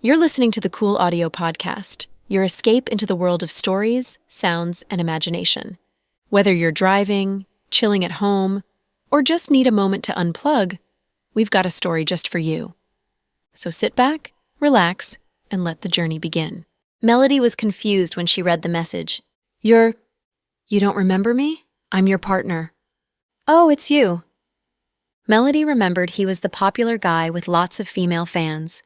You're listening to the Cool Audio Podcast, your escape into the world of stories, sounds, and imagination. Whether you're driving, chilling at home, or just need a moment to unplug, we've got a story just for you. So sit back, relax, and let the journey begin. Melody was confused when she read the message. You don't remember me? I'm your partner. Oh, it's you. Melody remembered he was the popular guy with lots of female fans.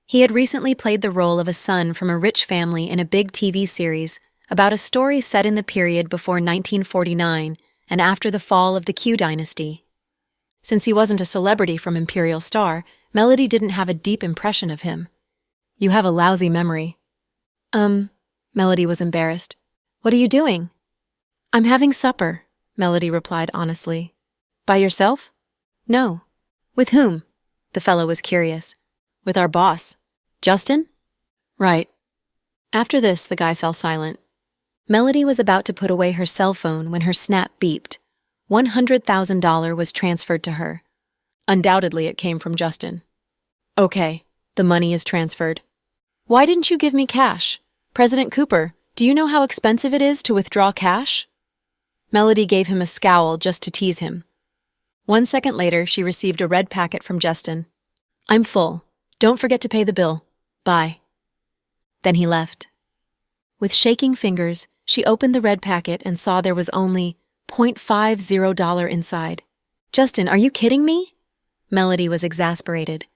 He had recently played the role of a son from a rich family in a big TV series about a story set in the period before 1949 and after the fall of the Q dynasty. Since he wasn't a celebrity from Imperial Star, Melody didn't have a deep impression of him. You have a lousy memory. Melody was embarrassed. What are you doing? I'm having supper, Melody replied honestly. By yourself? No. With whom? The fellow was curious. With our boss. Justin? Right. After this, the guy fell silent. Melody was about to put away her cell phone when her snap beeped. $100,000 was transferred to her. Undoubtedly, it came from Justin. Okay, the money is transferred. Why didn't you give me cash? President Cooper, do you know how expensive it is to withdraw cash? Melody gave him a scowl just to tease him. 1 second later, she received a red packet from Justin. I'm full. Don't forget to pay the bill. Bye. Then he left. With shaking fingers, she opened the red packet and saw there was only $0.50 inside. Justin, are you kidding me? Melody was exasperated.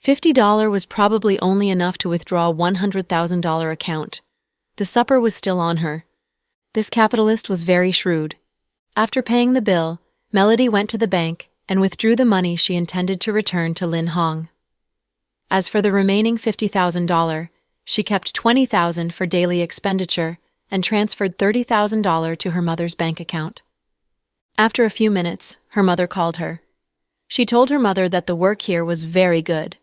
$50 was probably only enough to withdraw a $100,000 account. The supper was still on her. This capitalist was very shrewd. After paying the bill, Melody went to the bank and withdrew the money she intended to return to Lin Hong. As for the remaining $50,000, she kept $20,000 for daily expenditure and transferred $30,000 to her mother's bank account. After a few minutes, her mother called her. She told her mother that the work here was very good.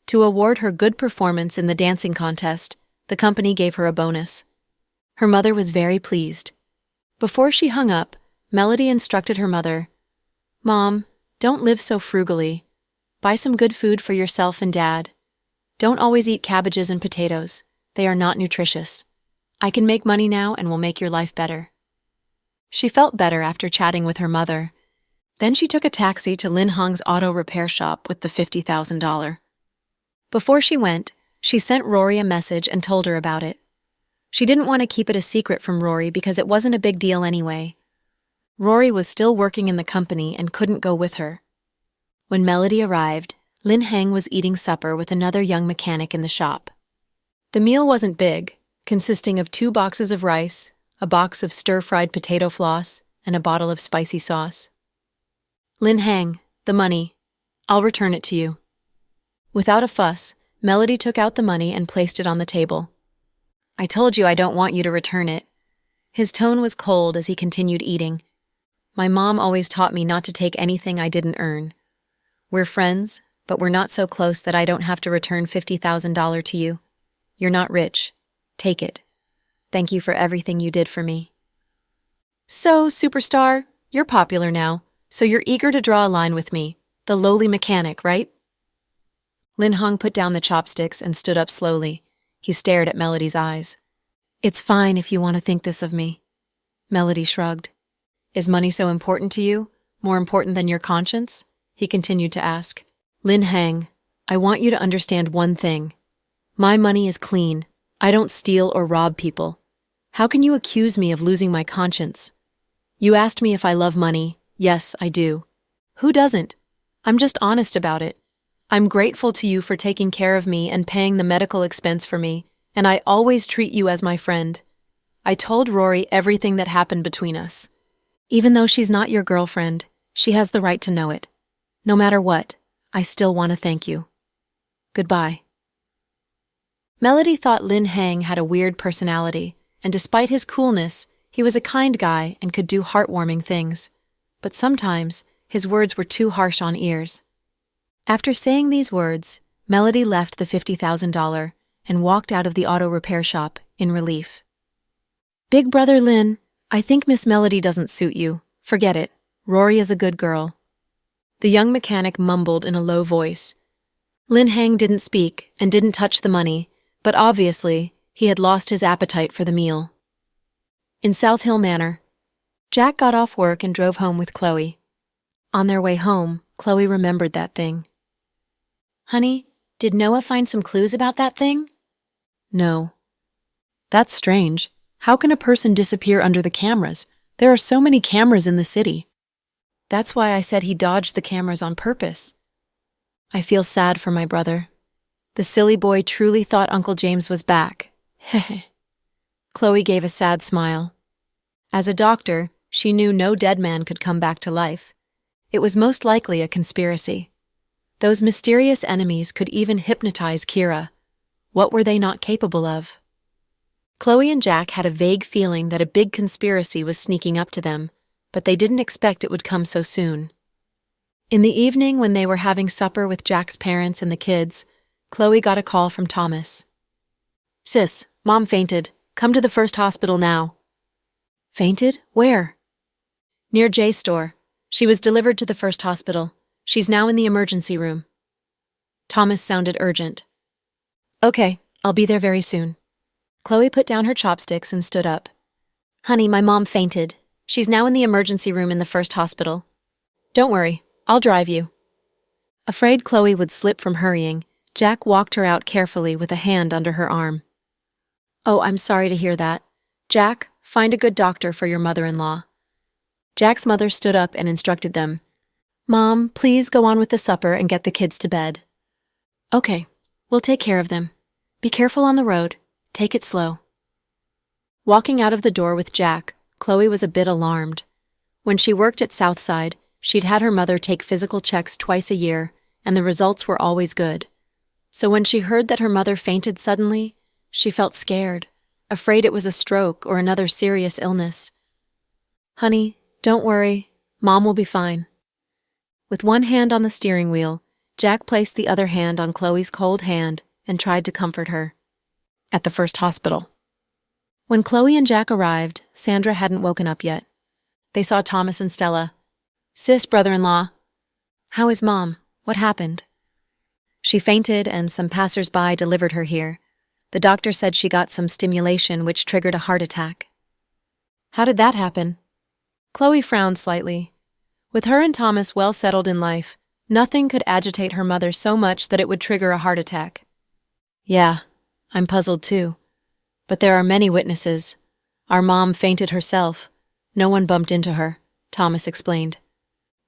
To award her good performance in the dancing contest, the company gave her a bonus. Her mother was very pleased. Before she hung up, Melody instructed her mother, Mom, don't live so frugally. Buy some good food for yourself and Dad. Don't always eat cabbages and potatoes. They are not nutritious. I can make money now and will make your life better. She felt better after chatting with her mother. Then she took a taxi to Lin Hong's auto repair shop with the $50,000. Before she went, she sent Rory a message and told her about it. She didn't want to keep it a secret from Rory because it wasn't a big deal anyway. Rory was still working in the company and couldn't go with her. When Melody arrived, Lin Hang was eating supper with another young mechanic in the shop. The meal wasn't big, consisting of 2 boxes of rice, a box of stir-fried potato floss, and a bottle of spicy sauce. Lin Hang, the money. I'll return it to you. Without a fuss, Melody took out the money and placed it on the table. I told you I don't want you to return it. His tone was cold as he continued eating. My mom always taught me not to take anything I didn't earn. We're friends, but we're not so close that I don't have to return $50,000 to you. You're not rich. Take it. Thank you for everything you did for me. So, superstar, you're popular now, so you're eager to draw a line with me, the lowly mechanic, right? Lin Hong put down the chopsticks and stood up slowly. He stared at Melody's eyes. It's fine if you want to think this of me. Melody shrugged. Is money so important to you? More important than your conscience? He continued to ask. Lin Hang, I want you to understand one thing. My money is clean. I don't steal or rob people. How can you accuse me of losing my conscience? You asked me if I love money. Yes, I do. Who doesn't? I'm just honest about it. I'm grateful to you for taking care of me and paying the medical expense for me, and I always treat you as my friend. I told Rory everything that happened between us. Even though she's not your girlfriend, she has the right to know it. No matter what, I still want to thank you. Goodbye. Melody thought Lin Hang had a weird personality, and despite his coolness, he was a kind guy and could do heartwarming things. But sometimes, his words were too harsh on ears. After saying these words, Melody left the $50,000 and walked out of the auto repair shop in relief. Big Brother Lin, I think Miss Melody doesn't suit you. Forget it. Rory is a good girl. The young mechanic mumbled in a low voice. Lin Hang didn't speak and didn't touch the money, but obviously, he had lost his appetite for the meal. In South Hill Manor, Jack got off work and drove home with Chloe. On their way home, Chloe remembered that thing. "Honey, did Noah find some clues about that thing?" "No." "That's strange. How can a person disappear under the cameras? There are so many cameras in the city." "That's why I said he dodged the cameras on purpose." "I feel sad for my brother. The silly boy truly thought Uncle James was back." Heh. Chloe gave a sad smile. As a doctor, she knew no dead man could come back to life. It was most likely a conspiracy. Those mysterious enemies could even hypnotize Kira. What were they not capable of? Chloe and Jack had a vague feeling that a big conspiracy was sneaking up to them, but they didn't expect it would come so soon. In the evening, when they were having supper with Jack's parents and the kids, Chloe got a call from Thomas. "Sis, Mom fainted. Come to the first hospital now." "Fainted? Where?" "Near Jay's store. She was delivered to the first hospital. She's now in the emergency room." Thomas sounded urgent. "Okay, I'll be there very soon." Chloe put down her chopsticks and stood up. "Honey, my mom fainted. She's now in the emergency room in the first hospital." "Don't worry, I'll drive you." Afraid Chloe would slip from hurrying, Jack walked her out carefully with a hand under her arm. "Oh, I'm sorry to hear that. Jack, find a good doctor for your mother-in-law." Jack's mother stood up and instructed them. "Mom, please go on with the supper and get the kids to bed." "Okay, we'll take care of them. Be careful on the road. Take it slow." Walking out of the door with Jack, Chloe was a bit alarmed. When she worked at Southside, she'd had her mother take physical checks twice a year, and the results were always good. So when she heard that her mother fainted suddenly, she felt scared, afraid it was a stroke or another serious illness. "Honey, don't worry. Mom will be fine." With one hand on the steering wheel, Jack placed the other hand on Chloe's cold hand and tried to comfort her. At the first hospital. When Chloe and Jack arrived, Sandra hadn't woken up yet. They saw Thomas and Stella. "Sis, brother-in-law." "How is Mom? What happened?" "She fainted and some passers-by delivered her here. The doctor said she got some stimulation which triggered a heart attack." "How did that happen?" Chloe frowned slightly. With her and Thomas well settled in life, nothing could agitate her mother so much that it would trigger a heart attack. "Yeah, I'm puzzled too. But there are many witnesses. Our mom fainted herself. No one bumped into her," Thomas explained.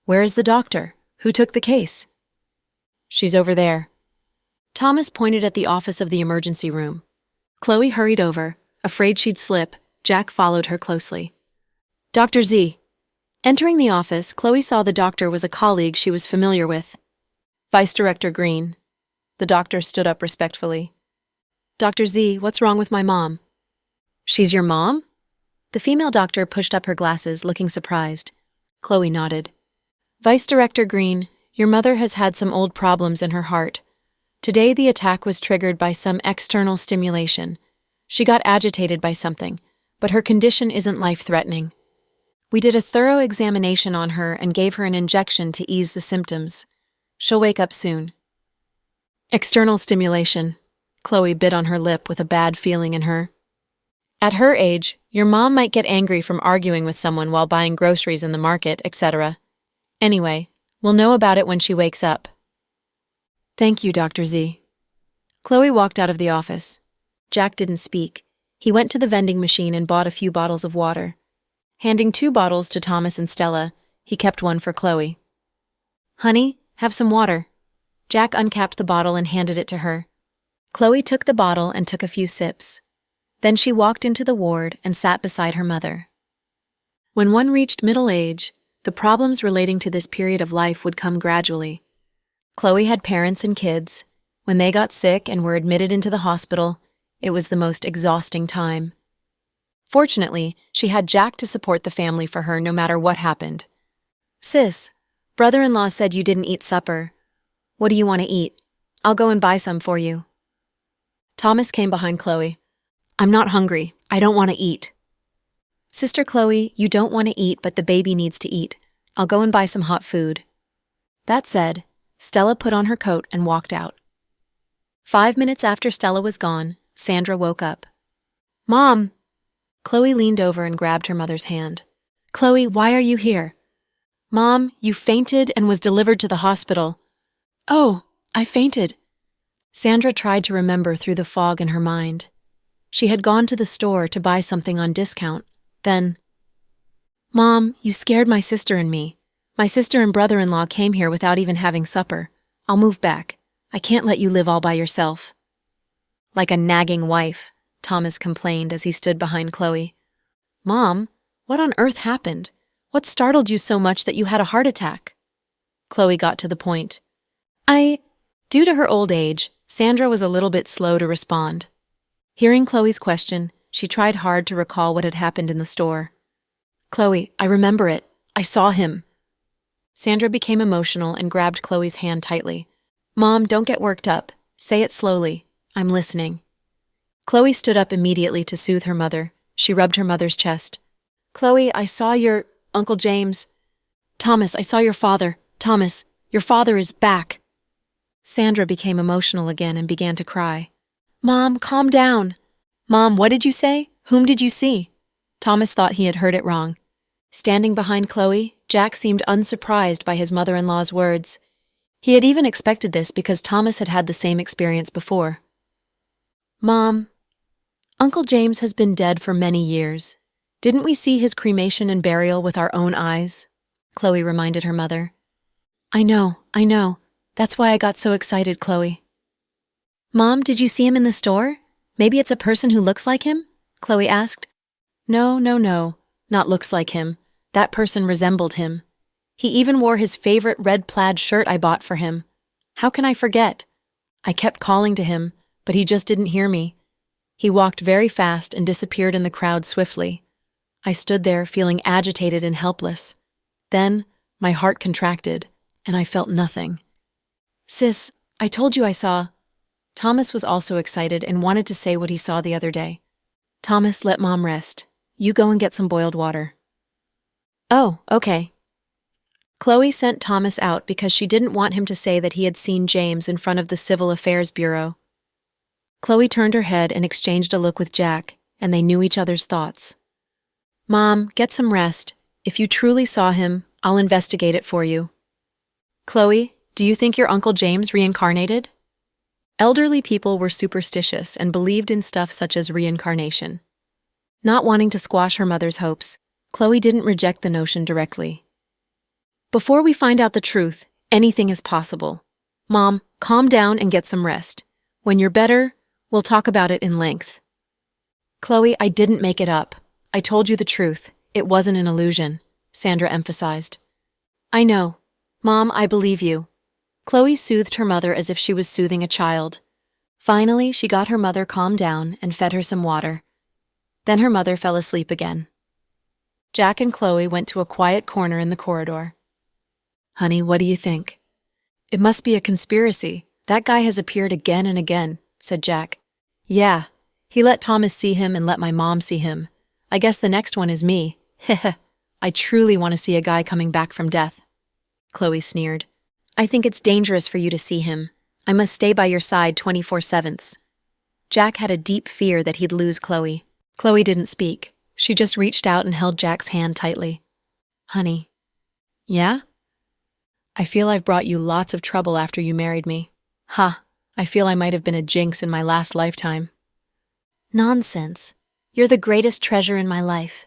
"Where is the doctor? Who took the case?" "She's over there." Thomas pointed at the office of the emergency room. Chloe hurried over. Afraid she'd slip, Jack followed her closely. "Dr. Z." Entering the office, Chloe saw the doctor was a colleague she was familiar with. "Vice Director Green." The doctor stood up respectfully. "Dr. Z, what's wrong with my mom?" "She's your mom?" The female doctor pushed up her glasses, looking surprised. Chloe nodded. "Vice Director Green, your mother has had some old problems in her heart. Today the attack was triggered by some external stimulation. She got agitated by something, but her condition isn't life-threatening. We did a thorough examination on her and gave her an injection to ease the symptoms. She'll wake up soon." External stimulation. Chloe bit on her lip with a bad feeling in her. "At her age, your mom might get angry from arguing with someone while buying groceries in the market, etc. Anyway, we'll know about it when she wakes up." "Thank you, Dr. Z." Chloe walked out of the office. Jack didn't speak. He went to the vending machine and bought a few bottles of water. Handing 2 bottles to Thomas and Stella, he kept one for Chloe. "Honey, have some water." Jack uncapped the bottle and handed it to her. Chloe took the bottle and took a few sips. Then she walked into the ward and sat beside her mother. When one reached middle age, the problems relating to this period of life would come gradually. Chloe had parents and kids. When they got sick and were admitted into the hospital, it was the most exhausting time. Fortunately, she had Jack to support the family for her no matter what happened. "Sis, brother-in-law said you didn't eat supper. What do you want to eat? I'll go and buy some for you." Thomas came behind Chloe. "I'm not hungry. I don't want to eat." "Sister Chloe, you don't want to eat, but the baby needs to eat. I'll go and buy some hot food." That said, Stella put on her coat and walked out. 5 minutes after Stella was gone, Sandra woke up. "Mom!" Chloe leaned over and grabbed her mother's hand. "Chloe, why are you here?" "Mom, you fainted and was delivered to the hospital." "Oh, I fainted." Sandra tried to remember through the fog in her mind. She had gone to the store to buy something on discount. Then, "Mom, you scared my sister and me. My sister and brother-in-law came here without even having supper. I'll move back. I can't let you live all by yourself." "Like a nagging wife," Thomas complained as he stood behind Chloe. "Mom, what on earth happened? What startled you so much that you had a heart attack?" Chloe got to the point. Due to her old age, Sandra was a little bit slow to respond. Hearing Chloe's question, she tried hard to recall what had happened in the store. "Chloe, I remember it. I saw him." Sandra became emotional and grabbed Chloe's hand tightly. "Mom, don't get worked up. Say it slowly. I'm listening." Chloe stood up immediately to soothe her mother. She rubbed her mother's chest. "Chloe, I saw your Uncle James. Thomas, I saw your father. Thomas, your father is back." Sandra became emotional again and began to cry. "Mom, calm down." "Mom, what did you say? Whom did you see?" Thomas thought he had heard it wrong. Standing behind Chloe, Jack seemed unsurprised by his mother-in-law's words. He had even expected this because Thomas had had the same experience before. "Mom, Uncle James has been dead for many years. Didn't we see his cremation and burial with our own eyes?" Chloe reminded her mother. I know. That's why I got so excited, Chloe." "Mom, did you see him in the store? Maybe it's a person who looks like him?" Chloe asked. No. Not looks like him. That person resembled him. He even wore his favorite red plaid shirt I bought for him. How can I forget? I kept calling to him, but he just didn't hear me. He walked very fast and disappeared in the crowd swiftly. I stood there feeling agitated and helpless. Then, my heart contracted, and I felt nothing. "Sis, I told you I saw—" Thomas was also excited and wanted to say what he saw the other day. "Thomas, let Mom rest. You go and get some boiled water." "Oh, okay." Chloe sent Thomas out because she didn't want him to say that he had seen James in front of the Civil Affairs Bureau. Chloe turned her head and exchanged a look with Jack, and they knew each other's thoughts. "Mom, get some rest. If you truly saw him, I'll investigate it for you." "Chloe, do you think your Uncle James reincarnated?" Elderly people were superstitious and believed in stuff such as reincarnation. Not wanting to squash her mother's hopes, Chloe didn't reject the notion directly. "Before we find out the truth, anything is possible. Mom, calm down and get some rest. When you're better, we'll talk about it in length." "Chloe, I didn't make it up. I told you the truth. It wasn't an illusion," Sandra emphasized. "I know. Mom, I believe you." Chloe soothed her mother as if she was soothing a child. Finally, she got her mother calmed down and fed her some water. Then her mother fell asleep again. Jack and Chloe went to a quiet corner in the corridor. "Honey, what do you think?" "It must be a conspiracy. That guy has appeared again and again," said Jack. "Yeah, he let Thomas see him and let my mom see him. I guess the next one is me. Heh. I truly want to see a guy coming back from death." Chloe sneered. "I think it's dangerous for you to see him. I must stay by your side 24/7. Jack had a deep fear that he'd lose Chloe. Chloe didn't speak. She just reached out and held Jack's hand tightly. "Honey." "Yeah?" "I feel I've brought you lots of trouble after you married me. I feel I might have been a jinx in my last lifetime." "Nonsense. You're the greatest treasure in my life."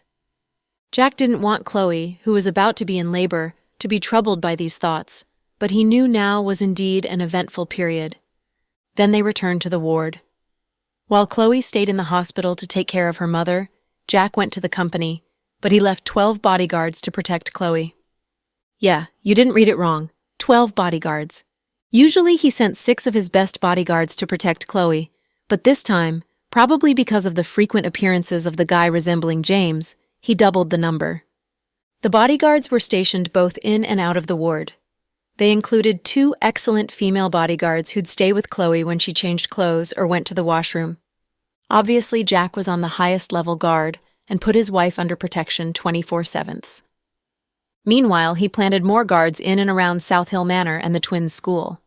Jack didn't want Chloe, who was about to be in labor, to be troubled by these thoughts, but he knew now was indeed an eventful period. Then they returned to the ward. While Chloe stayed in the hospital to take care of her mother, Jack went to the company, but he left 12 bodyguards to protect Chloe. Yeah, you didn't read it wrong. 12 bodyguards. Usually he sent 6 of his best bodyguards to protect Chloe, but this time, probably because of the frequent appearances of the guy resembling James, he doubled the number. The bodyguards were stationed both in and out of the ward. They included 2 excellent female bodyguards who'd stay with Chloe when she changed clothes or went to the washroom. Obviously, Jack was on the highest level guard and put his wife under protection 24/7. Meanwhile, he planted more guards in and around South Hill Manor and the twins' school.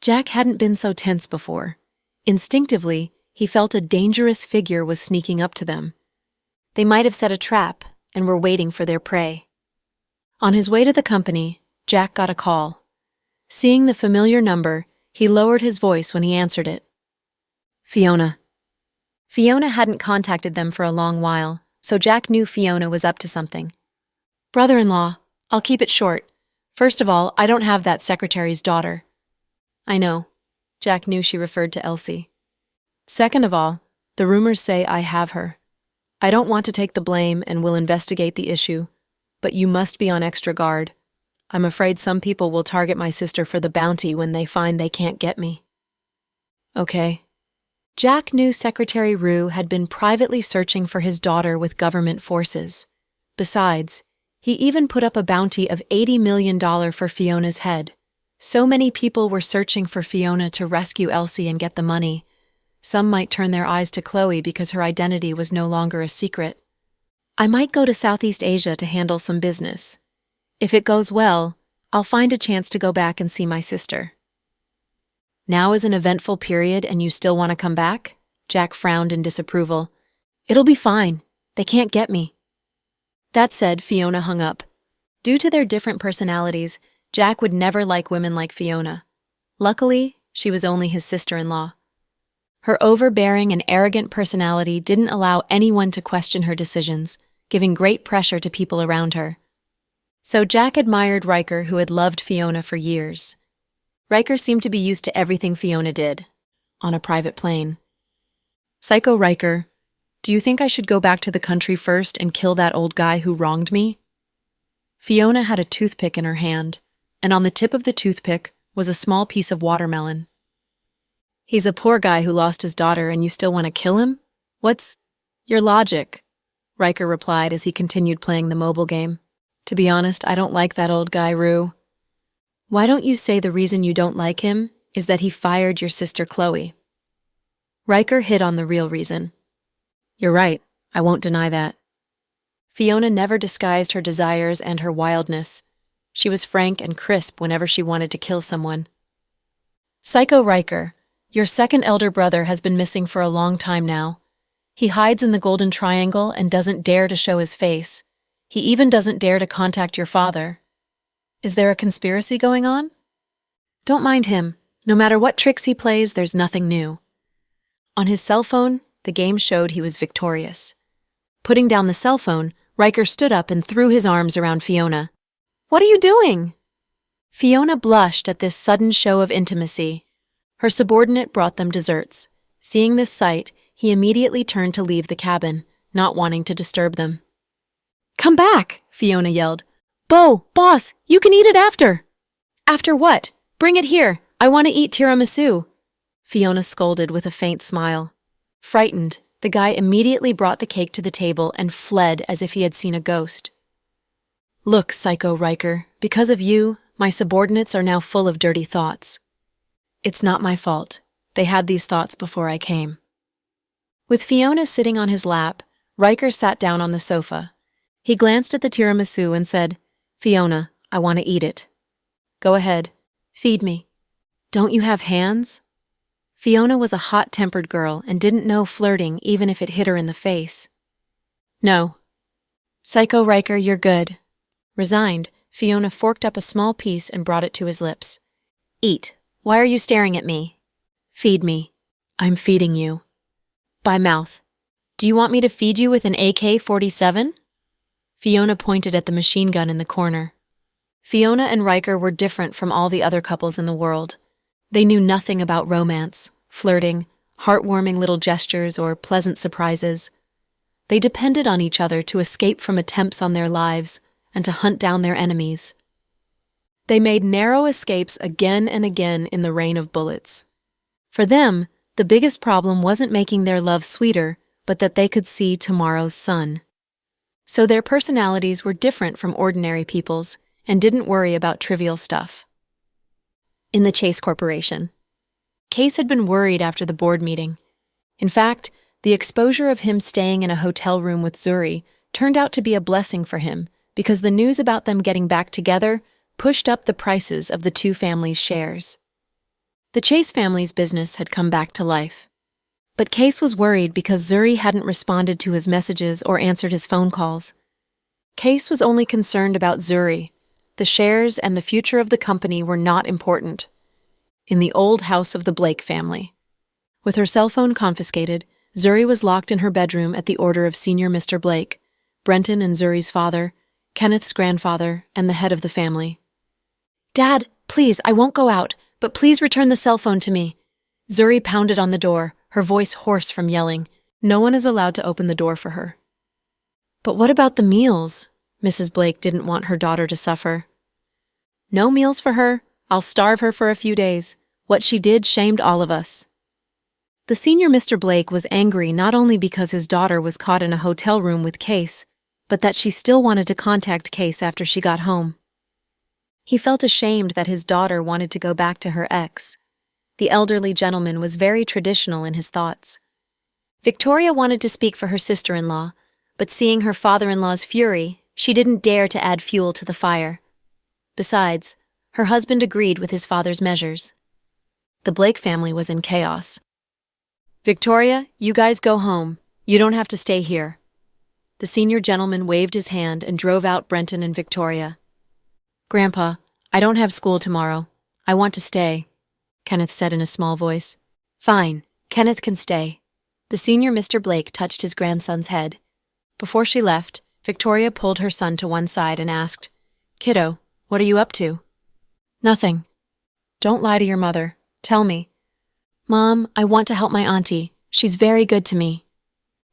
Jack hadn't been so tense before. Instinctively, he felt a dangerous figure was sneaking up to them. They might have set a trap and were waiting for their prey. On his way to the company, Jack got a call. Seeing the familiar number, he lowered his voice when he answered it. Fiona. Fiona hadn't contacted them for a long while, so Jack knew Fiona was up to something. Brother-in-law, I'll keep it short. First of all, I don't have that secretary's daughter. I know. Jack knew she referred to Elsie. Second of all, the rumors say I have her. I don't want to take the blame and will investigate the issue, but you must be on extra guard. I'm afraid some people will target my sister for the bounty when they find they can't get me. Okay. Jack knew Secretary Rue had been privately searching for his daughter with government forces. Besides, he even put up a bounty of $80 million for Fiona's head. So many people were searching for Fiona to rescue Elsie and get the money. Some might turn their eyes to Chloe because her identity was no longer a secret. I might go to Southeast Asia to handle some business. If it goes well, I'll find a chance to go back and see my sister. Now is an eventful period and you still want to come back? Jack frowned in disapproval. It'll be fine. They can't get me. That said, Fiona hung up. Due to their different personalities, Jack would never like women like Fiona. Luckily, she was only his sister-in-law. Her overbearing and arrogant personality didn't allow anyone to question her decisions, giving great pressure to people around her. So Jack admired Riker, who had loved Fiona for years. Riker seemed to be used to everything Fiona did, on a private plane. Psycho Riker, do you think I should go back to the country first and kill that old guy who wronged me? Fiona had a toothpick in her hand, and on the tip of the toothpick was a small piece of watermelon. He's a poor guy who lost his daughter and you still want to kill him? What's your logic? Riker replied as he continued playing the mobile game. To be honest, I don't like that old guy, Rue. Why don't you say the reason you don't like him is that he fired your sister Chloe? Riker hit on the real reason. You're right, I won't deny that. Fiona never disguised her desires and her wildness. She was frank and crisp whenever she wanted to kill someone. Psycho Riker, your second elder brother has been missing for a long time now. He hides in the Golden Triangle and doesn't dare to show his face. He even doesn't dare to contact your father. Is there a conspiracy going on? Don't mind him. No matter what tricks he plays, there's nothing new. On his cell phone, the game showed he was victorious. Putting down the cell phone, Riker stood up and threw his arms around Fiona. What are you doing? Fiona blushed at this sudden show of intimacy. Her subordinate brought them desserts. Seeing this sight, he immediately turned to leave the cabin, not wanting to disturb them. Come back, Fiona yelled. Boss, you can eat it after. After what? Bring it here. I want to eat tiramisu. Fiona scolded with a faint smile. Frightened, the guy immediately brought the cake to the table and fled as if he had seen a ghost. Look, Psycho Riker, because of you, my subordinates are now full of dirty thoughts. It's not my fault. They had these thoughts before I came. With Fiona sitting on his lap, Riker sat down on the sofa. He glanced at the tiramisu and said, Fiona, I want to eat it. Go ahead. Feed me. Don't you have hands? Fiona was a hot-tempered girl and didn't know flirting even if it hit her in the face. No. Psycho Riker, you're good. Resigned, Fiona forked up a small piece and brought it to his lips. Eat. Why are you staring at me? Feed me. I'm feeding you. By mouth. Do you want me to feed you with an AK-47? Fiona pointed at the machine gun in the corner. Fiona and Riker were different from all the other couples in the world. They knew nothing about romance, flirting, heartwarming little gestures, or pleasant surprises. They depended on each other to escape from attempts on their lives and to hunt down their enemies. They made narrow escapes again and again in the rain of bullets. For them, the biggest problem wasn't making their love sweeter, but that they could see tomorrow's sun. So their personalities were different from ordinary people's and didn't worry about trivial stuff. In the Chase Corporation. Case had been worried after the board meeting. In fact, the exposure of him staying in a hotel room with Zuri turned out to be a blessing for him because the news about them getting back together pushed up the prices of the two families' shares. The Chase family's business had come back to life. But Case was worried because Zuri hadn't responded to his messages or answered his phone calls. Case was only concerned about Zuri. The shares and the future of the company were not important. In the old house of the Blake family. With her cell phone confiscated, Zuri was locked in her bedroom at the order of Senior Mr. Blake, Brenton and Zuri's father, Kenneth's grandfather, and the head of the family. "Dad, please, I won't go out, but please return the cell phone to me." Zuri pounded on the door, her voice hoarse from yelling. No one is allowed to open the door for her. But what about the meals? Mrs. Blake didn't want her daughter to suffer. "No meals for her. I'll starve her for a few days. What she did shamed all of us." The Senior Mr. Blake was angry not only because his daughter was caught in a hotel room with Case, but that she still wanted to contact Case after she got home. He felt ashamed that his daughter wanted to go back to her ex. The elderly gentleman was very traditional in his thoughts. Victoria wanted to speak for her sister-in-law, but seeing her father-in-law's fury, she didn't dare to add fuel to the fire. Besides, her husband agreed with his father's measures. The Blake family was in chaos. "Victoria, you guys go home. You don't have to stay here." The senior gentleman waved his hand and drove out Brenton and Victoria. "Grandpa, I don't have school tomorrow. I want to stay," Kenneth said in a small voice. "Fine, Kenneth can stay." The senior Mr. Blake touched his grandson's head. Before she left, Victoria pulled her son to one side and asked, "Kiddo, what are you up to?" "Nothing." "Don't lie to your mother. Tell me." "Mom, I want to help my auntie. She's very good to me,"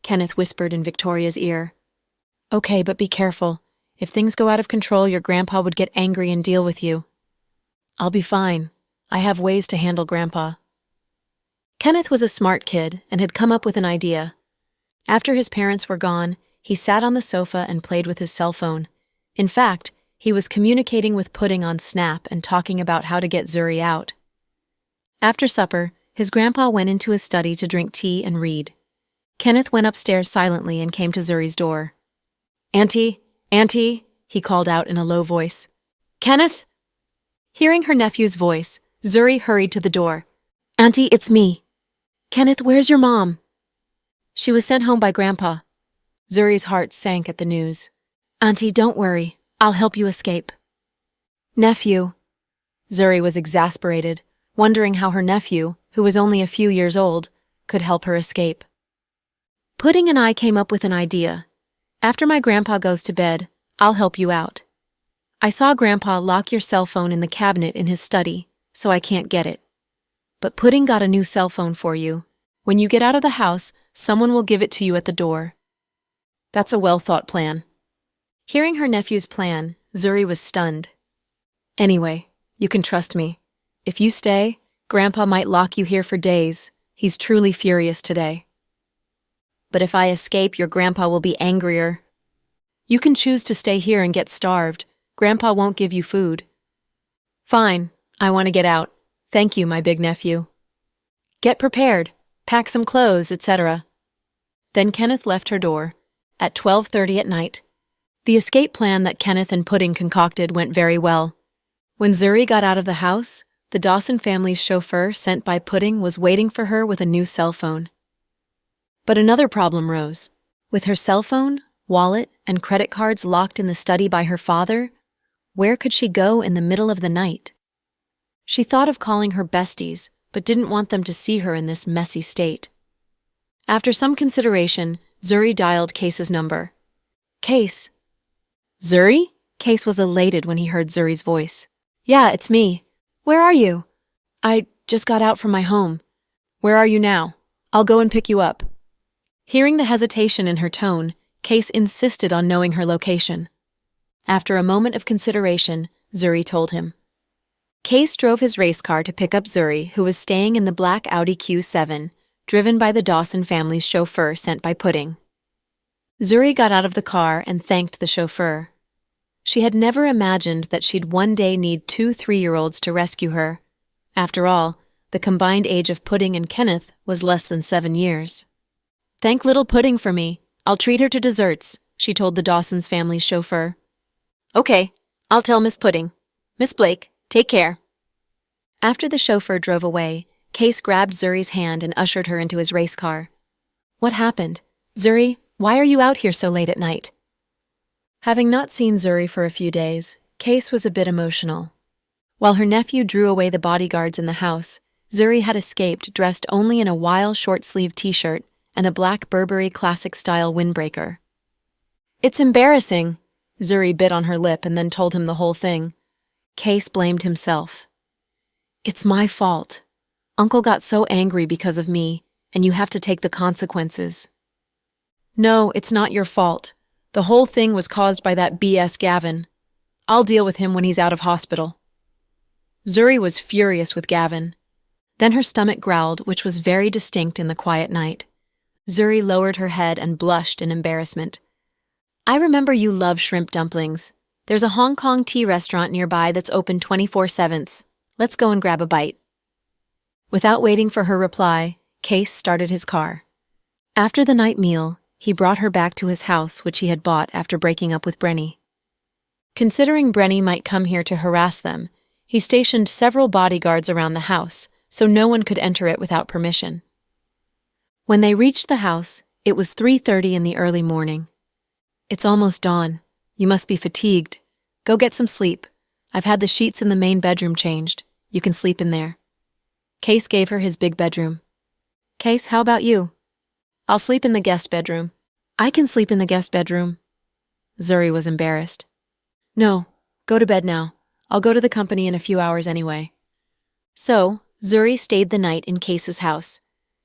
Kenneth whispered in Victoria's ear. "Okay, but be careful. If things go out of control, your grandpa would get angry and deal with you." "I'll be fine. I have ways to handle Grandpa." Kenneth was a smart kid and had come up with an idea. After his parents were gone, he sat on the sofa and played with his cell phone. In fact, he was communicating with Pudding on Snap and talking about how to get Zuri out. After supper, his grandpa went into his study to drink tea and read. Kenneth went upstairs silently and came to Zuri's door. "Auntie, Auntie," he called out in a low voice. "Kenneth?" Hearing her nephew's voice, Zuri hurried to the door. "Auntie, it's me." "Kenneth, where's your mom?" "She was sent home by Grandpa." Zuri's heart sank at the news. "Auntie, don't worry. I'll help you escape." "Nephew." Zuri was exasperated, wondering how her nephew, who was only a few years old, could help her escape. "Pudding and I came up with an idea. After my grandpa goes to bed, I'll help you out. I saw Grandpa lock your cell phone in the cabinet in his study, so I can't get it. But Pudding got a new cell phone for you. When you get out of the house, someone will give it to you at the door." "That's a well-thought plan." Hearing her nephew's plan, Zuri was stunned. "Anyway, you can trust me. If you stay, Grandpa might lock you here for days. He's truly furious today." "But if I escape, your grandpa will be angrier." "You can choose to stay here and get starved. Grandpa won't give you food." "Fine, I want to get out. Thank you, my big nephew." "Get prepared. Pack some clothes, etc." Then Kenneth left her door. At 12:30 at night. The escape plan that Kenneth and Pudding concocted went very well. When Zuri got out of the house, the Dawson family's chauffeur sent by Pudding was waiting for her with a new cell phone. But another problem rose. With her cell phone, wallet, and credit cards locked in the study by her father, where could she go in the middle of the night? She thought of calling her besties, but didn't want them to see her in this messy state. After some consideration, Zuri dialed Case's number. "Case." "Zuri?" Case was elated when he heard Zuri's voice. "Yeah, it's me. Where are you?" "I just got out from my home." "Where are you now? I'll go and pick you up." Hearing the hesitation in her tone, Case insisted on knowing her location. After a moment of consideration, Zuri told him. Case drove his race car to pick up Zuri, who was staying in the black Audi Q7, driven by the Dawson family's chauffeur sent by Pudding. Zuri got out of the car and thanked the chauffeur. She had never imagined that she'd one day need 2 3-year-olds to rescue her. After all, the combined age of Pudding and Kenneth was less than 7 years. "Thank little Pudding for me. I'll treat her to desserts," she told the Dawson's family's chauffeur. "Okay, I'll tell Miss Pudding. Miss Blake, take care." After the chauffeur drove away, Case grabbed Zuri's hand and ushered her into his race car. "What happened? Zuri, why are you out here so late at night?" Having not seen Zuri for a few days, Case was a bit emotional. While her nephew drew away the bodyguards in the house, Zuri had escaped dressed only in a Weil short-sleeved t-shirt and a black Burberry classic-style windbreaker. "It's embarrassing," Zuri bit on her lip and then told him the whole thing. Case blamed himself. "It's my fault. Uncle got so angry because of me, and you have to take the consequences." "No, it's not your fault. The whole thing was caused by that BS Gavin. I'll deal with him when he's out of hospital." Zuri was furious with Gavin. Then her stomach growled, which was very distinct in the quiet night. Zuri lowered her head and blushed in embarrassment. "I remember you love shrimp dumplings. There's a Hong Kong tea restaurant nearby that's open 24/7. Let's go and grab a bite." Without waiting for her reply, Case started his car. After the night meal, he brought her back to his house, which he had bought after breaking up with Brenny. Considering Brenny might come here to harass them, he stationed several bodyguards around the house, so no one could enter it without permission. When they reached the house, it was 3:30 in the early morning. "It's almost dawn. You must be fatigued. Go get some sleep. I've had the sheets in the main bedroom changed. You can sleep in there." Case gave her his big bedroom. "Case, how about you?" "I'll sleep in the guest bedroom." "I can sleep in the guest bedroom." Zuri was embarrassed. "No, go to bed now. I'll go to the company in a few hours anyway." So, Zuri stayed the night in Case's house.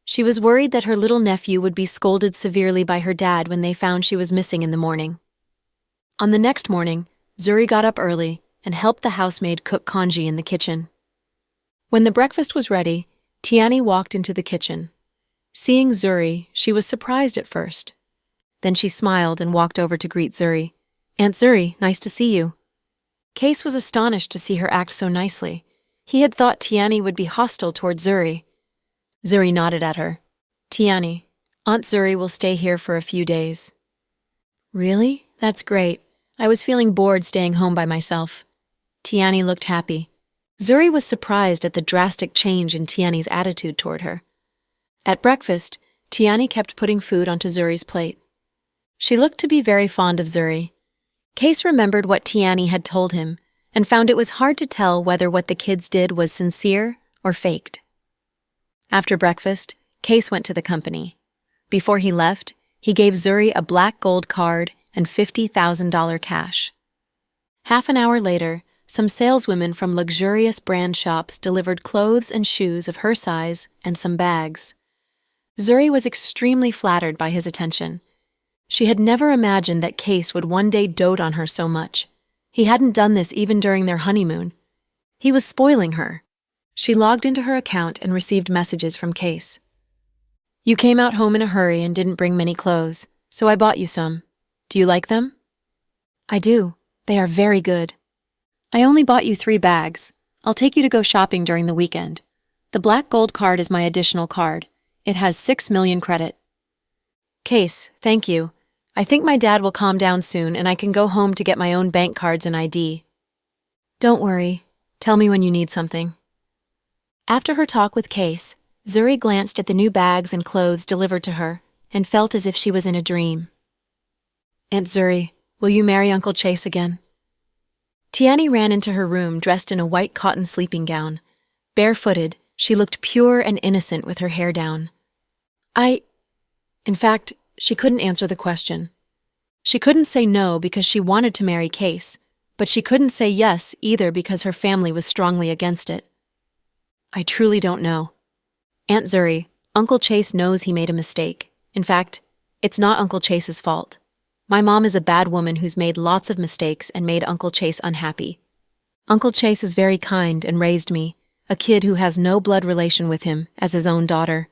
She was worried that her little nephew would be scolded severely by her dad when they found she was missing in the morning. On the next morning, Zuri got up early and helped the housemaid cook congee in the kitchen. When the breakfast was ready, Tiani walked into the kitchen. Seeing Zuri, she was surprised at first. Then she smiled and walked over to greet Zuri. "Aunt Zuri, nice to see you." Case was astonished to see her act so nicely. He had thought Tiani would be hostile toward Zuri. Zuri nodded at her. "Tiani, Aunt Zuri will stay here for a few days." "Really? That's great. I was feeling bored staying home by myself." Tiani looked happy. Zuri was surprised at the drastic change in Tiani's attitude toward her. At breakfast, Tiani kept putting food onto Zuri's plate. She looked to be very fond of Zuri. Case remembered what Tiani had told him and found it was hard to tell whether what the kids did was sincere or faked. After breakfast, Case went to the company. Before he left, he gave Zuri a black gold card and $50,000 cash. Half an hour later, some saleswomen from luxurious brand shops delivered clothes and shoes of her size and some bags. Zuri was extremely flattered by his attention. She had never imagined that Case would one day dote on her so much. He hadn't done this even during their honeymoon. He was spoiling her. She logged into her account and received messages from Case. "You came out home in a hurry and didn't bring many clothes, so I bought you some. Do you like them?" "I do. They are very good." "I only bought you 3 bags. I'll take you to go shopping during the weekend. The black gold card is my additional card. It has 6 million credit." "Case, thank you. I think my dad will calm down soon and I can go home to get my own bank cards and ID." "Don't worry. Tell me when you need something." After her talk with Case, Zuri glanced at the new bags and clothes delivered to her and felt as if she was in a dream. "Aunt Zuri, will you marry Uncle Chase again?" Tiani ran into her room dressed in a white cotton sleeping gown. Barefooted, she looked pure and innocent with her hair down. In fact, she couldn't answer the question. She couldn't say no because she wanted to marry Case, but she couldn't say yes either because her family was strongly against it. "I truly don't know. Aunt Zuri, Uncle Chase knows he made a mistake. In fact, it's not Uncle Chase's fault. My mom is a bad woman who's made lots of mistakes and made Uncle Chase unhappy. Uncle Chase is very kind and raised me, a kid who has no blood relation with him, as his own daughter.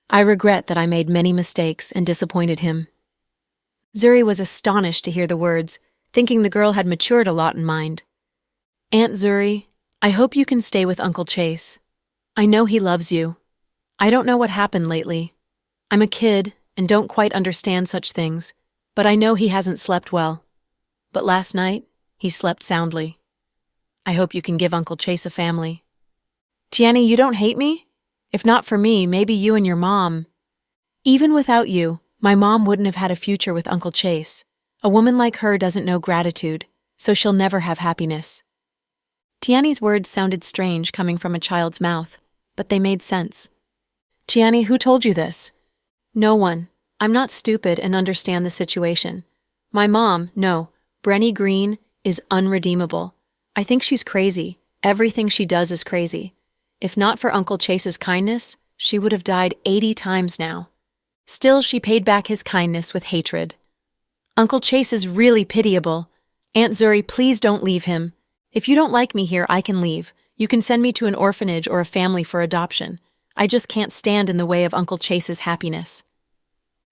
I regret that I made many mistakes and disappointed him." Zuri was astonished to hear the words, thinking the girl had matured a lot in mind. "Aunt Zuri, I hope you can stay with Uncle Chase. I know he loves you. I don't know what happened lately. I'm a kid and don't quite understand such things, but I know he hasn't slept well. But last night, he slept soundly. I hope you can give Uncle Chase a family." Tiani, you don't hate me? If not for me, maybe you and your mom. Even without you, my mom wouldn't have had a future with Uncle Chase. A woman like her doesn't know gratitude, so she'll never have happiness. Tiani's words sounded strange coming from a child's mouth, but they made sense. Tiani, who told you this? No one. I'm not stupid and understand the situation. My mom, no, Brenny Green, is unredeemable. I think she's crazy. Everything she does is crazy. If not for Uncle Chase's kindness, she would have died 80 times now. Still, she paid back his kindness with hatred. Uncle Chase is really pitiable. Aunt Zuri, please don't leave him. If you don't like me here, I can leave. You can send me to an orphanage or a family for adoption. I just can't stand in the way of Uncle Chase's happiness.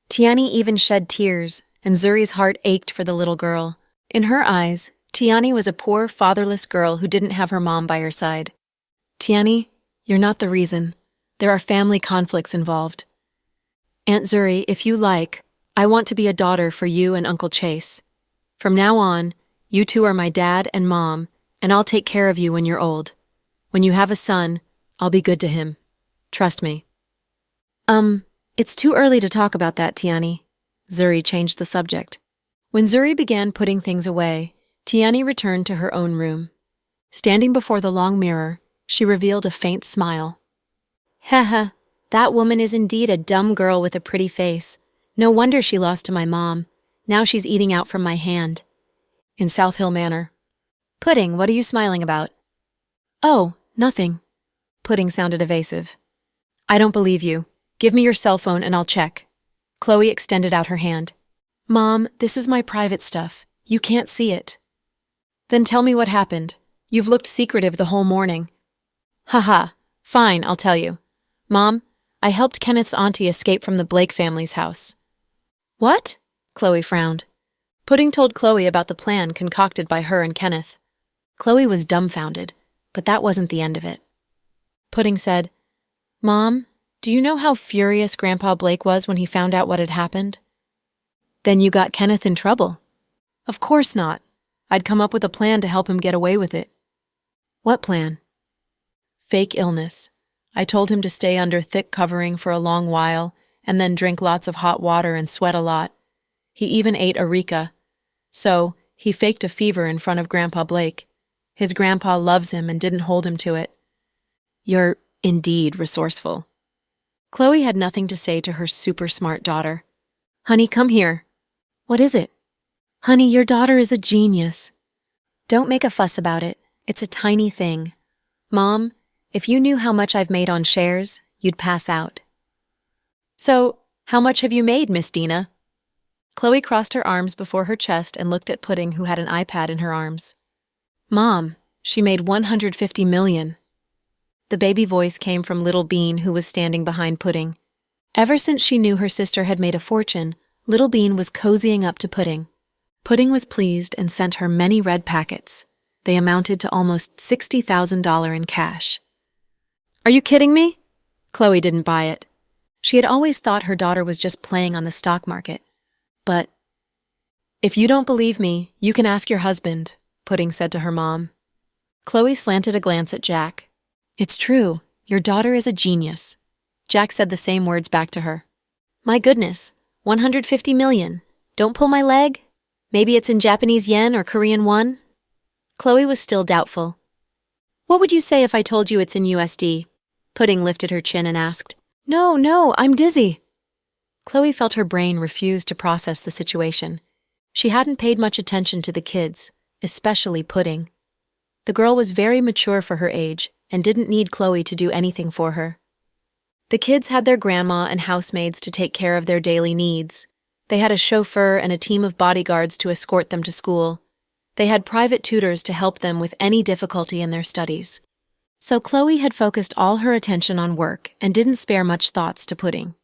Tiani even shed tears, and Zuri's heart ached for the little girl. In her eyes, Tiani was a poor, fatherless girl who didn't have her mom by her side. Tiani, you're not the reason. There are family conflicts involved. Aunt Zuri, if you like, I want to be a daughter for you and Uncle Chase. From now on, you two are my dad and mom, and I'll take care of you when you're old. When you have a son, I'll be good to him. Trust me. It's too early to talk about that, Tiani. Zuri changed the subject. When Zuri began putting things away, Tiani returned to her own room. Standing before the long mirror, she revealed a faint smile. Haha, that woman is indeed a dumb girl with a pretty face. No wonder she lost to my mom. Now she's eating out from my hand. In South Hill Manor. Pudding, what are you smiling about? Oh, nothing. Pudding sounded evasive. I don't believe you. Give me your cell phone and I'll check. Chloe extended out her hand. Mom, this is my private stuff. You can't see it. Then tell me what happened. You've looked secretive the whole morning. Haha, fine, I'll tell you. Mom, I helped Kenneth's auntie escape from the Blake family's house. What? Chloe frowned. Pudding told Chloe about the plan concocted by her and Kenneth. Chloe was dumbfounded, but that wasn't the end of it. Pudding said, Mom, do you know how furious Grandpa Blake was when he found out what had happened? Then you got Kenneth in trouble. Of course not. I'd come up with a plan to help him get away with it. What plan? Fake illness. I told him to stay under thick covering for a long while and then drink lots of hot water and sweat a lot. He even ate areca. So, he faked a fever in front of Grandpa Blake. His grandpa loves him and didn't hold him to it. You're indeed resourceful. Chloe had nothing to say to her super smart daughter. Honey, come here. What is it? Honey, your daughter is a genius. Don't make a fuss about it. It's a tiny thing. Mom, if you knew how much I've made on shares, you'd pass out. So, how much have you made, Miss Dina? Chloe crossed her arms before her chest and looked at Pudding, who had an iPad in her arms. Mom, she made $150 million. The baby voice came from Little Bean, who was standing behind Pudding. Ever since she knew her sister had made a fortune, Little Bean was cozying up to Pudding. Pudding was pleased and sent her many red packets. They amounted to almost $60,000 in cash. Are you kidding me? Chloe didn't buy it. She had always thought her daughter was just playing on the stock market. But, if you don't believe me, you can ask your husband, Pudding said to her mom. Chloe slanted a glance at Jack. It's true. Your daughter is a genius. Jack said the same words back to her. My goodness, $150 million. Don't pull my leg? Maybe it's in Japanese yen or Korean won? Chloe was still doubtful. What would you say if I told you it's in USD? Pudding lifted her chin and asked. No, I'm dizzy. Chloe felt her brain refuse to process the situation. She hadn't paid much attention to the kids, especially Pudding. The girl was very mature for her age and didn't need Chloe to do anything for her. The kids had their grandma and housemaids to take care of their daily needs. They had a chauffeur and a team of bodyguards to escort them to school. They had private tutors to help them with any difficulty in their studies. So Chloe had focused all her attention on work and didn't spare much thoughts to Pudding.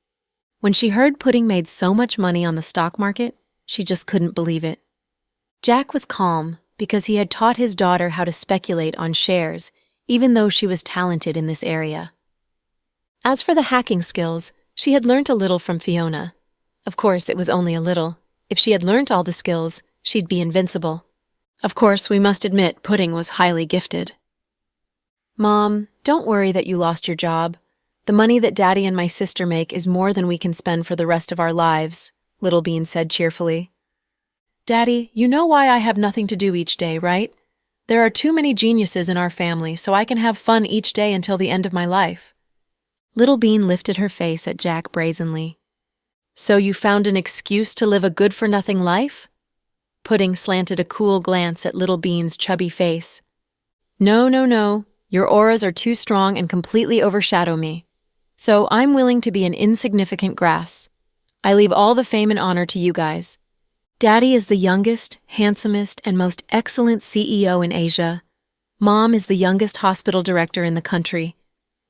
When she heard Pudding made so much money on the stock market, she just couldn't believe it. Jack was calm because he had taught his daughter how to speculate on shares, even though she was talented in this area. As for the hacking skills, she had learnt a little from Fiona. Of course, it was only a little. If she had learnt all the skills, she'd be invincible. Of course, we must admit Pudding was highly gifted. Mom, don't worry that you lost your job. The money that Daddy and my sister make is more than we can spend for the rest of our lives, Little Bean said cheerfully. Daddy, you know why I have nothing to do each day, right? There are too many geniuses in our family, so I can have fun each day until the end of my life. Little Bean lifted her face at Jack brazenly. So you found an excuse to live a good-for-nothing life? Pudding slanted a cool glance at Little Bean's chubby face. No. Your auras are too strong and completely overshadow me. So I'm willing to be an insignificant grass. I leave all the fame and honor to you guys. Daddy is the youngest, handsomest, and most excellent CEO in Asia. Mom is the youngest hospital director in the country.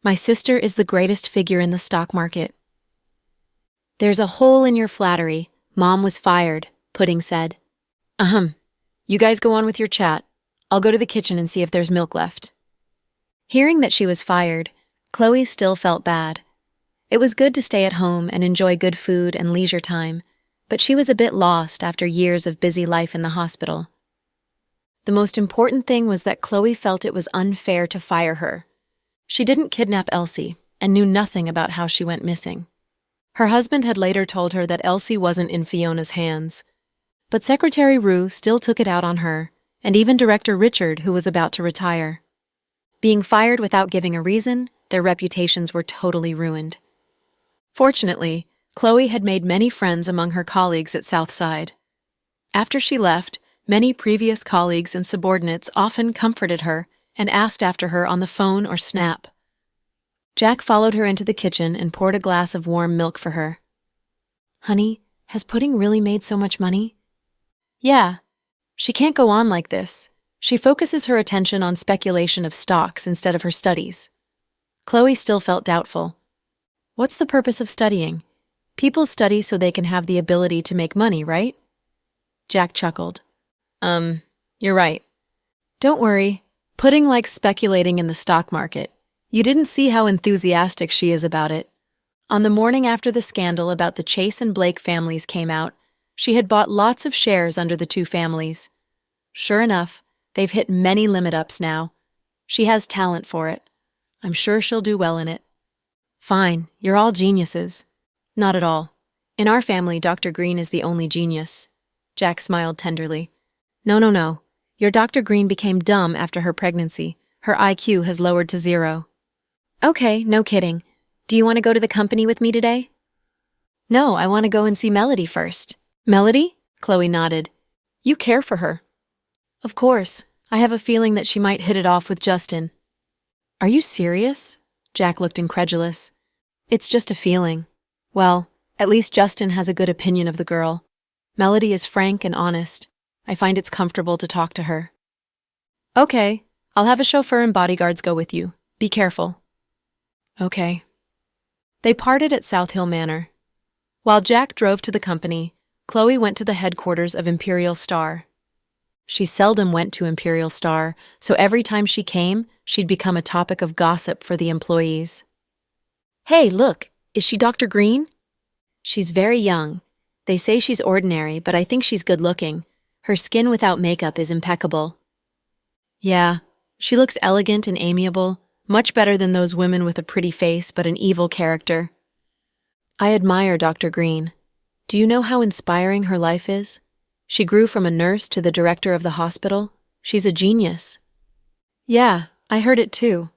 My sister is the greatest figure in the stock market. There's a hole in your flattery. Mom was fired, Pudding said. You guys go on with your chat. I'll go to the kitchen and see if there's milk left. Hearing that she was fired, Chloe still felt bad. It was good to stay at home and enjoy good food and leisure time, but she was a bit lost after years of busy life in the hospital. The most important thing was that Chloe felt it was unfair to fire her. She didn't kidnap Elsie and knew nothing about how she went missing. Her husband had later told her that Elsie wasn't in Fiona's hands, but Secretary Rue still took it out on her, and even Director Richard, who was about to retire. Being fired without giving a reason, their reputations were totally ruined. Fortunately, Chloe had made many friends among her colleagues at Southside. After she left, many previous colleagues and subordinates often comforted her and asked after her on the phone or Snap. Jack followed her into the kitchen and poured a glass of warm milk for her. Honey, has Pudding really made so much money? Yeah. She can't go on like this. She focuses her attention on speculation of stocks instead of her studies. Chloe still felt doubtful. What's the purpose of studying? People study so they can have the ability to make money, right? Jack chuckled. You're right. Don't worry. Pudding likes speculating in the stock market. You didn't see how enthusiastic she is about it. On the morning after the scandal about the Chase and Blake families came out, she had bought lots of shares under the two families. Sure enough, they've hit many limit-ups now. She has talent for it. I'm sure she'll do well in it. Fine, you're all geniuses. Not at all. In our family, Dr. Green is the only genius. Jack smiled tenderly. No. Your Dr. Green became dumb after her pregnancy. Her IQ has lowered to 0. Okay, no kidding. Do you want to go to the company with me today? No, I want to go and see Melody first. Melody? Chloe nodded. You care for her. Of course. I have a feeling that she might hit it off with Justin. Are you serious? Jack looked incredulous. It's just a feeling. Well, at least Justin has a good opinion of the girl. Melody is frank and honest. I find it's comfortable to talk to her. Okay, I'll have a chauffeur and bodyguards go with you. Be careful. Okay. They parted at South Hill Manor. While Jack drove to the company, Chloe went to the headquarters of Imperial Star. She seldom went to Imperial Star, so every time she came, she'd become a topic of gossip for the employees. Hey, look, is she Dr. Green? She's very young. They say she's ordinary, but I think she's good-looking. Her skin without makeup is impeccable. Yeah, she looks elegant and amiable, much better than those women with a pretty face but an evil character. I admire Dr. Green. Do you know how inspiring her life is? She grew from a nurse to the director of the hospital. She's a genius. Yeah, I heard it too.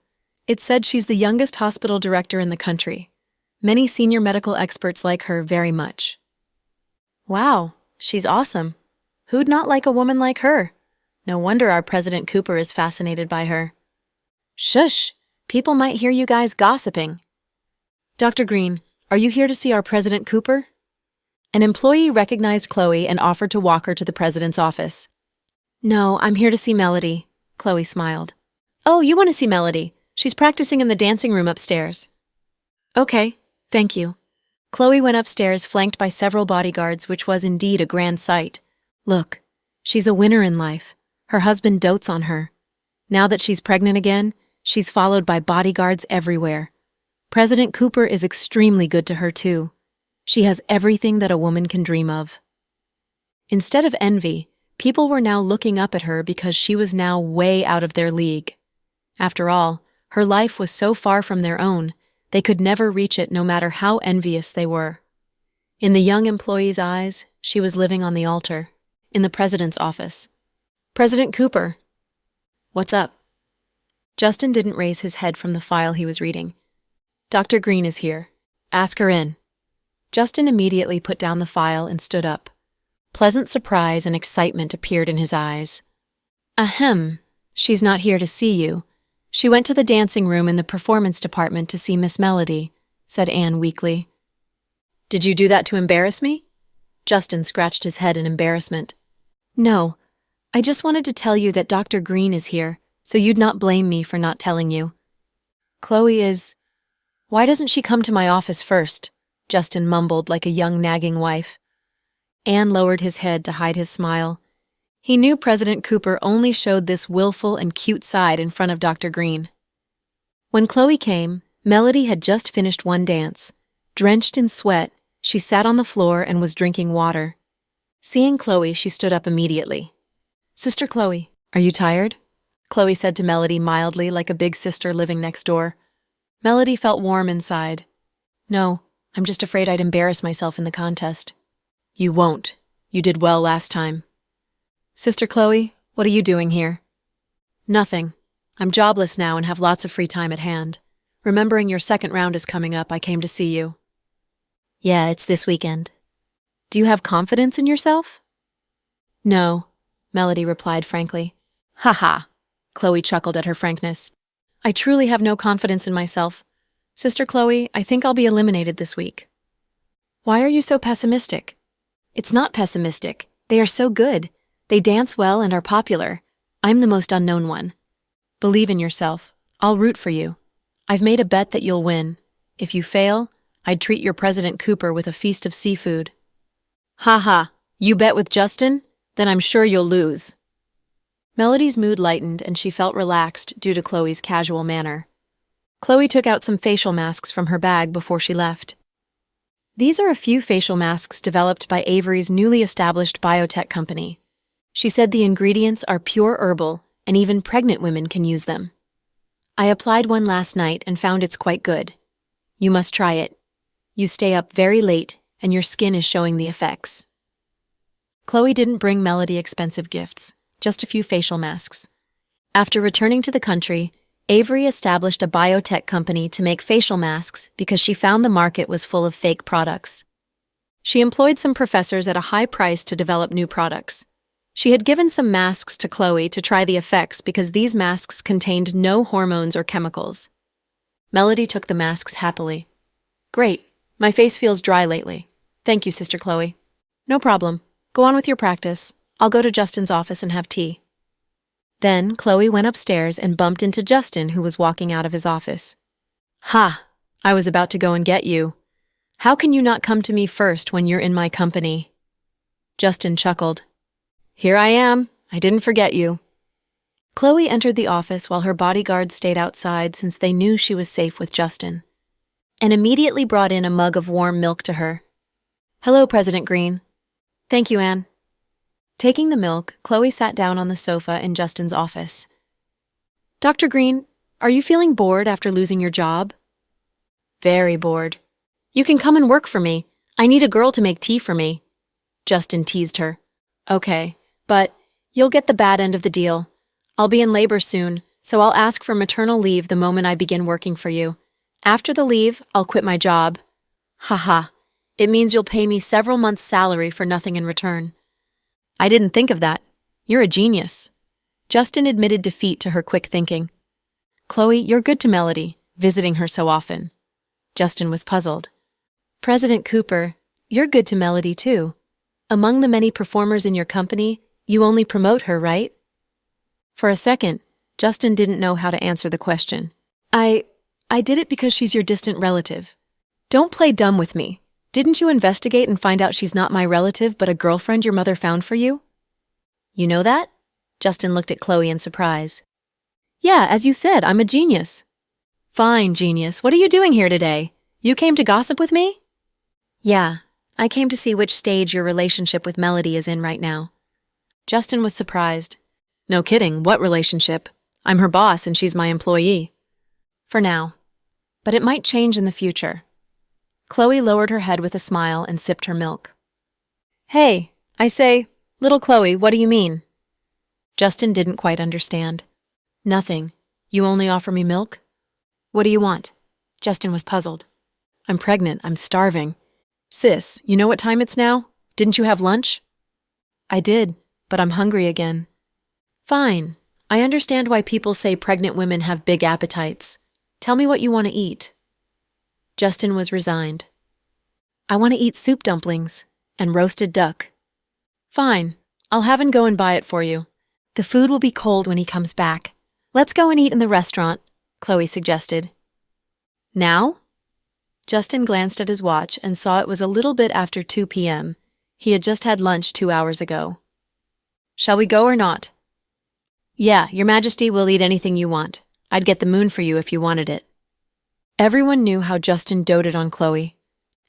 It said she's the youngest hospital director in the country. Many senior medical experts like her very much. Wow, she's awesome. Who'd not like a woman like her? No wonder our President Cooper is fascinated by her. Shush! People might hear you guys gossiping. Dr. Green, are you here to see our President Cooper? An employee recognized Chloe and offered to walk her to the president's office. No, I'm here to see Melody, Chloe smiled. Oh, you want to see Melody? She's practicing in the dancing room upstairs. Okay, thank you. Chloe went upstairs flanked by several bodyguards, which was indeed a grand sight. Look, she's a winner in life. Her husband dotes on her. Now that she's pregnant again, she's followed by bodyguards everywhere. President Cooper is extremely good to her, too. She has everything that a woman can dream of. Instead of envy, people were now looking up at her because she was now way out of their league. After all, Her life was so far from their own, they could never reach it no matter how envious they were. In the young employee's eyes, she was living on the altar, in the president's office. "President Cooper." "What's up?" Justin didn't raise his head from the file he was reading. "Dr. Green is here. Ask her in." Justin immediately put down the file and stood up. Pleasant surprise and excitement appeared in his eyes. "Ahem, she's not here to see you. She went to the dancing room in the performance department to see Miss Melody," said Anne weakly. "Did you do that to embarrass me?" Justin scratched his head in embarrassment. "No, I just wanted to tell you that Dr. Green is here, so you'd not blame me for not telling you." "Chloe is... Why doesn't she come to my office first?" Justin mumbled like a young nagging wife. Anne lowered his head to hide his smile. He knew President Cooper only showed this willful and cute side in front of Dr. Green. When Chloe came, Melody had just finished one dance. Drenched in sweat, she sat on the floor and was drinking water. Seeing Chloe, she stood up immediately. "Sister Chloe, are you tired?" Chloe said to Melody mildly, like a big sister living next door. Melody felt warm inside. "No, I'm just afraid I'd embarrass myself in the contest." "You won't. You did well last time." "Sister Chloe, what are you doing here?" "Nothing. I'm jobless now and have lots of free time at hand. Remembering your second round is coming up, I came to see you." "Yeah, it's this weekend." "Do you have confidence in yourself?" "No," Melody replied frankly. "Ha ha," Chloe chuckled at her frankness. "I truly have no confidence in myself. Sister Chloe, I think I'll be eliminated this week." "Why are you so pessimistic?" "It's not pessimistic. They are so good. They dance well and are popular. I'm the most unknown one." "Believe in yourself. I'll root for you. I've made a bet that you'll win. If you fail, I'd treat your President Cooper with a feast of seafood." "Ha ha, you bet with Justin? Then I'm sure you'll lose." Melody's mood lightened and she felt relaxed due to Chloe's casual manner. Chloe took out some facial masks from her bag before she left. These are a few facial masks developed by Avery's newly established biotech company. She said the ingredients are pure herbal, and even pregnant women can use them. "I applied one last night and found it's quite good. You must try it. You stay up very late, and your skin is showing the effects." Chloe didn't bring Melody expensive gifts, just a few facial masks. After returning to the country, Avery established a biotech company to make facial masks because she found the market was full of fake products. She employed some professors at a high price to develop new products. She had given some masks to Chloe to try the effects because these masks contained no hormones or chemicals. Melody took the masks happily. "Great. My face feels dry lately. Thank you, Sister Chloe." "No problem. Go on with your practice. I'll go to Justin's office and have tea." Then Chloe went upstairs and bumped into Justin, who was walking out of his office. "Ha! I was about to go and get you. How can you not come to me first when you're in my company?" Justin chuckled. "Here I am. I didn't forget you." Chloe entered the office while her bodyguards stayed outside since they knew she was safe with Justin, and immediately brought in a mug of warm milk to her. "Hello, President Green." "Thank you, Anne." Taking the milk, Chloe sat down on the sofa in Justin's office. "Dr. Green, are you feeling bored after losing your job?" "Very bored." "You can come and work for me. I need a girl to make tea for me." Justin teased her. "Okay, but you'll get the bad end of the deal. I'll be in labor soon, so I'll ask for maternal leave the moment I begin working for you. After the leave, I'll quit my job." "Haha, it means you'll pay me several months' salary for nothing in return." "I didn't think of that. You're a genius." Justin admitted defeat to her quick thinking. "Chloe, you're good to Melody, visiting her so often." Justin was puzzled. "President Cooper, you're good to Melody too. Among the many performers in your company, you only promote her, right?" For a second, Justin didn't know how to answer the question. I did it because she's your distant relative." "Don't play dumb with me. Didn't you investigate and find out she's not my relative but a girlfriend your mother found for you?" "You know that?" Justin looked at Chloe in surprise. "Yeah, as you said, I'm a genius." "Fine, genius. What are you doing here today? You came to gossip with me?" "Yeah, I came to see which stage your relationship with Melody is in right now." Justin was surprised. "No kidding, what relationship? I'm her boss and she's my employee." For now. But it might change in the future. Chloe lowered her head with a smile and sipped her milk. Hey, I say, little Chloe, what do you mean? Justin didn't quite understand. Nothing. You only offer me milk? What do you want? Justin was puzzled. I'm pregnant. I'm starving. Sis, you know what time it's now? Didn't you have lunch? I did, but I'm hungry again. Fine. I understand why people say pregnant women have big appetites. Tell me what you want to eat. Justin was resigned. I want to eat soup dumplings and roasted duck. Fine. I'll have him go and buy it for you. The food will be cold when he comes back. Let's go and eat in the restaurant, Chloe suggested. Now? Justin glanced at his watch and saw it was a little bit after 2 p.m. He had just had lunch 2 hours ago. Shall we go or not? Yeah, Your Majesty, we'll eat anything you want. I'd get the moon for you if you wanted it. Everyone knew how Justin doted on Chloe.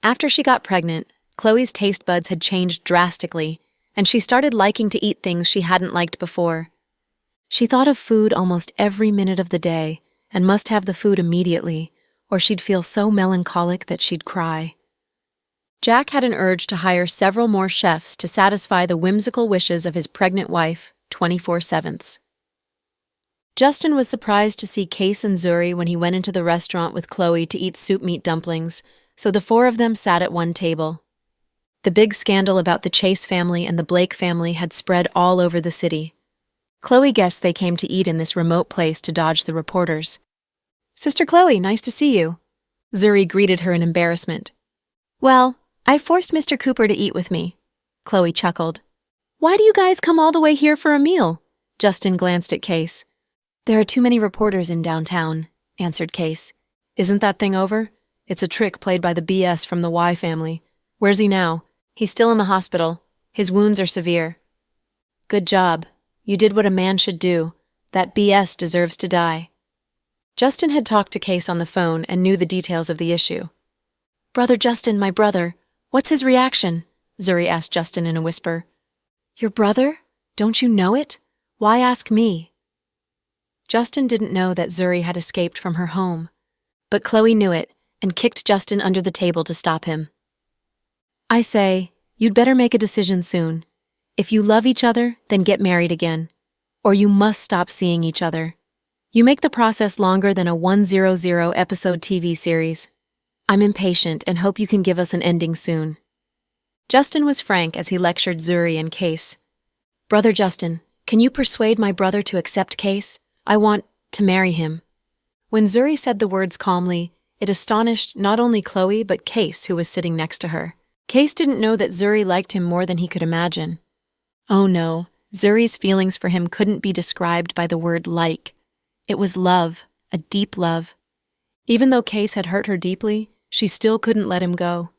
After she got pregnant, Chloe's taste buds had changed drastically, and she started liking to eat things she hadn't liked before. She thought of food almost every minute of the day and must have the food immediately, or she'd feel so melancholic that she'd cry. Jack had an urge to hire several more chefs to satisfy the whimsical wishes of his pregnant wife 24/7. Justin was surprised to see Case and Zuri when he went into the restaurant with Chloe to eat soup meat dumplings, so the four of them sat at one table. The big scandal about the Chase family and the Blake family had spread all over the city. Chloe guessed they came to eat in this remote place to dodge the reporters. Sister Chloe, nice to see you. Zuri greeted her in embarrassment. Well, I forced Mr. Cooper to eat with me. Chloe chuckled. Why do you guys come all the way here for a meal? Justin glanced at Case. There are too many reporters in downtown, answered Case. Isn't that thing over? It's a trick played by the BS from the Y family. Where's he now? He's still in the hospital. His wounds are severe. Good job. You did what a man should do. That BS deserves to die. Justin had talked to Case on the phone and knew the details of the issue. Brother Justin, my brother. What's his reaction? Zuri asked Justin in a whisper. Your brother? Don't you know it? Why ask me? Justin didn't know that Zuri had escaped from her home, but Chloe knew it and kicked Justin under the table to stop him. I say, you'd better make a decision soon. If you love each other, then get married again, or you must stop seeing each other. You make the process longer than a 100-episode TV series. I'm impatient and hope you can give us an ending soon. Justin was frank as he lectured Zuri and Case. Brother Justin, can you persuade my brother to accept Case? I want to marry him. When Zuri said the words calmly, it astonished not only Chloe but Case, who was sitting next to her. Case didn't know that Zuri liked him more than he could imagine. Oh no, Zuri's feelings for him couldn't be described by the word like. It was love, a deep love. Even though Case had hurt her deeply, she still couldn't let him go.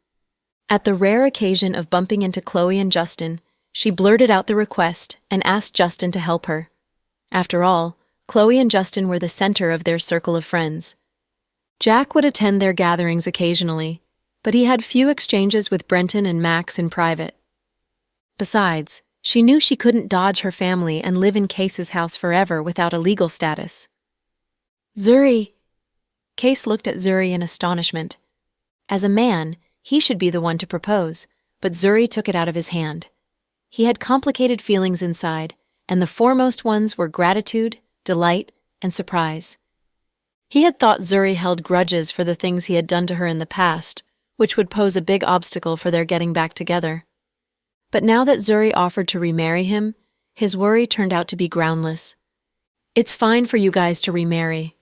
At the rare occasion of bumping into Chloe and Justin, she blurted out the request and asked Justin to help her. After all, Chloe and Justin were the center of their circle of friends. Jack would attend their gatherings occasionally, but he had few exchanges with Brenton and Max in private. Besides, she knew she couldn't dodge her family and live in Case's house forever without a legal status. Zuri! Case looked at Zuri in astonishment. As a man, he should be the one to propose, but Zuri took it out of his hand. He had complicated feelings inside, and the foremost ones were gratitude, delight, and surprise. He had thought Zuri held grudges for the things he had done to her in the past, which would pose a big obstacle for their getting back together. But now that Zuri offered to remarry him, his worry turned out to be groundless. It's fine for you guys to remarry.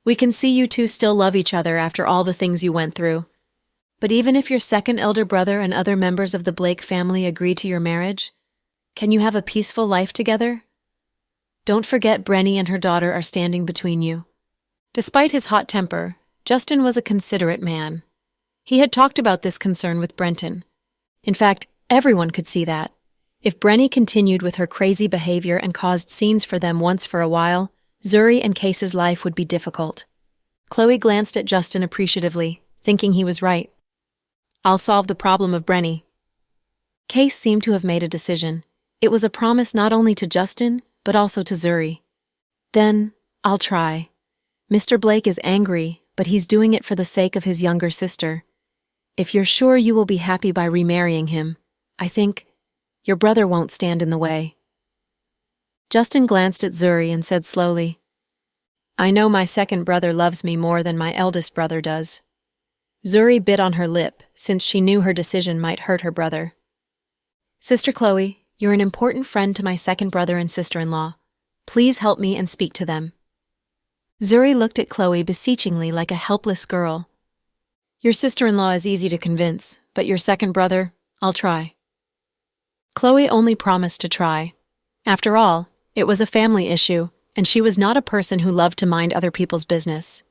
We can see you two still love each other after all the things you went through. But even if your second elder brother and other members of the Blake family agree to your marriage, can you have a peaceful life together? Don't forget Brenny and her daughter are standing between you. Despite his hot temper, Justin was a considerate man. He had talked about this concern with Brenton. In fact, everyone could see that. If Brenny continued with her crazy behavior and caused scenes for them once for a while, Zuri and Case's life would be difficult. Chloe glanced at Justin appreciatively, thinking he was right. I'll solve the problem of Brenny. Case seemed to have made a decision. It was a promise not only to Justin, but also to Zuri. Then, I'll try. Mr. Blake is angry, but he's doing it for the sake of his younger sister. If you're sure you will be happy by remarrying him, I think your brother won't stand in the way. Justin glanced at Zuri and said slowly, I know my second brother loves me more than my eldest brother does. Zuri bit on her lip, since she knew her decision might hurt her brother. Sister Chloe, you're an important friend to my second brother and sister-in-law. Please help me and speak to them. Zuri looked at Chloe beseechingly like a helpless girl. Your sister-in-law is easy to convince, but your second brother, I'll try. Chloe only promised to try. After all, it was a family issue, and she was not a person who loved to mind other people's business.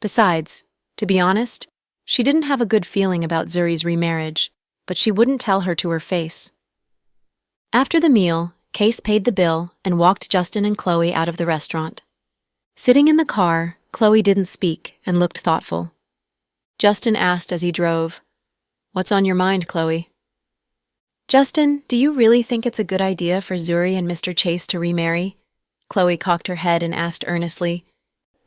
Besides, to be honest, she didn't have a good feeling about Zuri's remarriage, but she wouldn't tell her to her face. After the meal, Case paid the bill and walked Justin and Chloe out of the restaurant. Sitting in the car, Chloe didn't speak and looked thoughtful. Justin asked as he drove, What's on your mind, Chloe? Justin, do you really think it's a good idea for Zuri and Mr. Chase to remarry? Chloe cocked her head and asked earnestly.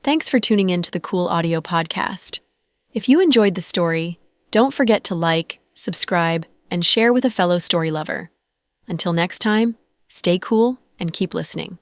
Thanks for tuning in to the Cool Audio Podcast. If you enjoyed the story, don't forget to like, subscribe, and share with a fellow story lover. Until next time, stay cool and keep listening.